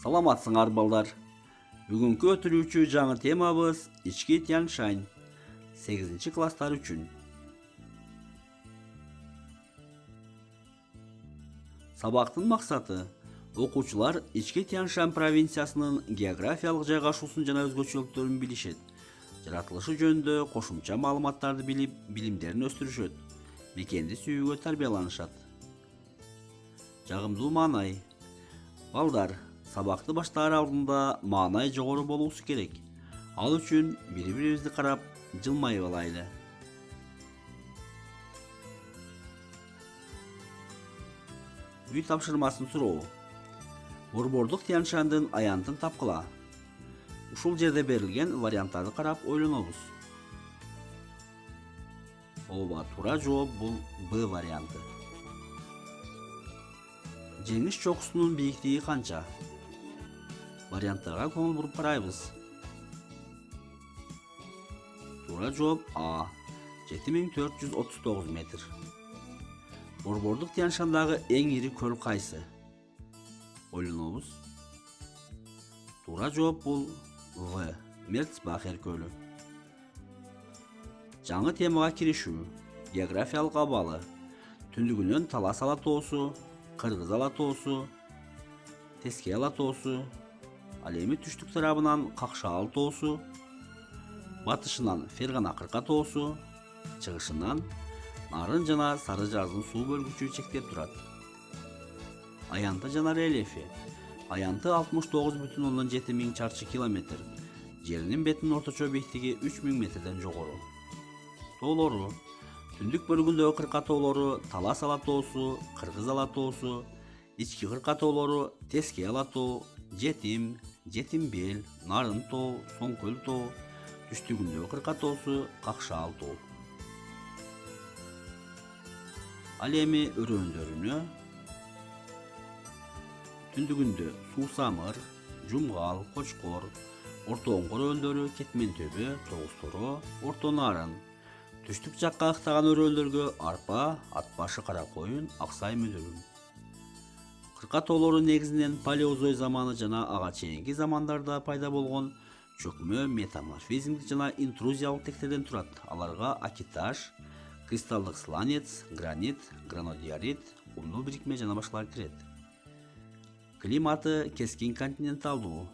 Саламатсыңар балдар. Бүгүнкү өтүрүүчү жаңы темабыз ички Тянь-Шань 8 класстар үчүн. Сабактын максаты окуучулар ички Тянь-Шань провинциясынын географиялык жайгашуусун жана өзгөчөлүктөрүн билишет. Жаратылышы жөнүндө кошумча маалыматтарды билип, билимдерин өстүрүшөт. Мекенди сүйүүгө тарбияланышат. Жагымдуу маанай. Балдар, сабакты баштаар алдында маанай жогору болуусу керек. Ал үчүн бири-бирибизди карап жылмайып алайлы. Үй тапшырмасын суроо. Борбордук Тянь-Шаньдын аянтын тапкыла. Ушул жерде берилген варианттарды карап ойлонобуз. Ооба, туура жооп бул Б варианты. Жеңиш чокусунун бийиктиги канча? Варианттарга көңүл буруп карайбыз. Туура жооп А 7439 метр. Борбордук Тянь-Шаньдагы эң ири көл кайсы? Ойлонобуз. Туура жооп бул В. Мерцбахер көлү. Жаңы темага киришүү. Географиялык абалы. Түндүгүнөн Талас ала тоосу, Кыргыз ала тоосу, Тескей ала тоосу, ал эми түштүк тарабынан Какшаал тоосу, батышынан Фергана кырка тоосу, чыгышынан Нарын жана Сары жаздын суу бөлгүчү чектеп турат. Аянты жана рельефи. Аянты 69,7 миң чарчы километр. Жеринин бетинин орточо бийиктиги 3000 метрден жогору. Тоолору. Түндүк бөлүгүндөгү кырка тоолору Талас ала тоосу, Кыргыз ала тоосу, ички кырка тоолору Тескей ала тоо, Жетим, Жетимбел, Нарын тоо, Соңкөл тоо, түштүгүндөгү кырка тоосу Какшаал тоо. Ал эми өрөөндөрүнө түндүгүндө Суусамыр, Жумгал, Кочкор, Орто Оңгор өрөөндөрү Кетмен төбө, Тогуз торо, Орто Нарын. Түштүк жакка ыктаган өрөөлдөргө арпа, ат башы кара коюн, аксай мүдүрүн. Кырка тоолору негизинен палеозой заманы жана ага чейинки замандарда пайда болгон чөкмө метаморфизмдик жана интрузиялык тектерден турат. Аларга акитаж, кристалдык сланец, гранит, гранодиорит, кумдуу бирикме жана башкалар кирет. Климаты кескин континенталдуу.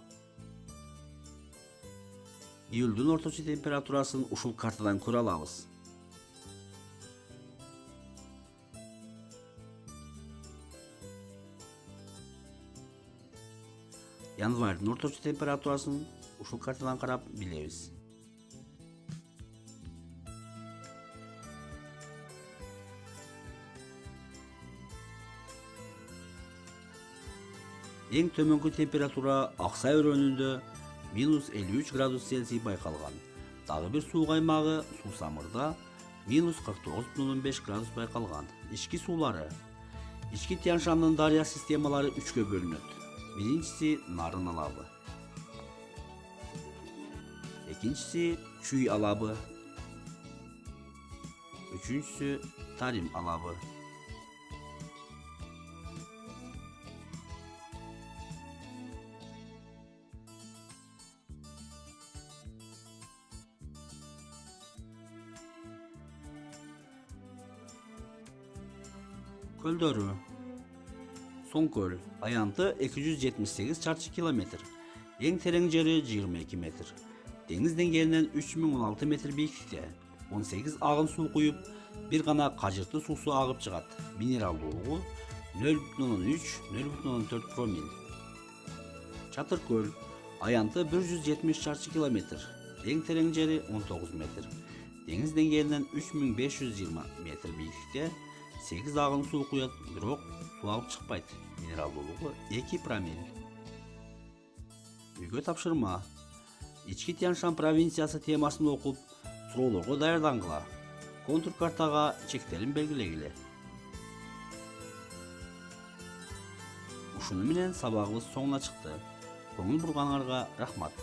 Июлдун орточо температурасын ушул картадан көрө алабыз. Январдын орточо температурасын ушул картадан карап билебиз. Эң төмөнкү температура Аксай өрөөнүндө -53 градус Цельсий байкалган. Дагы бир суу каймагы Суусамырда -49,5 градус байкалган. Ички суулары. Ички Тянь-Шаньдын дарыя системалары 3кө бөлүнөт. Биринчиси Нарын алабы. Экинчиси Чүй алабы. Үчүнчүсү Тарим алабы. Көлдөрү. Соңкөл. Аянты 278 чарчы километр. Эң терең жери 22 метр. Деңиз деңгээлинен 3016 метр бийиктикте. 18 агын суу куюп, бир гана кажырты суусу агып чыгат. Минералдуулугу 0,3-0,4 промил. Чатыркөл. Аянты 170 чарчы километр. Эң терең жери 19 метр. Деңиз деңгээлинен 3520 метр бийиктикте. 8 агын суу куят, бирок суу алып чыкпайт. Минералдуулугу 2 промил. Үйгө тапшырма. Ички Тянь-Шань провинциясы темасын окуп, суроолорго даярдангыла. Контур картага чектерин белгилегиле. Ушуну менен сабагыбыз соңуна чыкты. Көңүл бурганыңарга рахмат.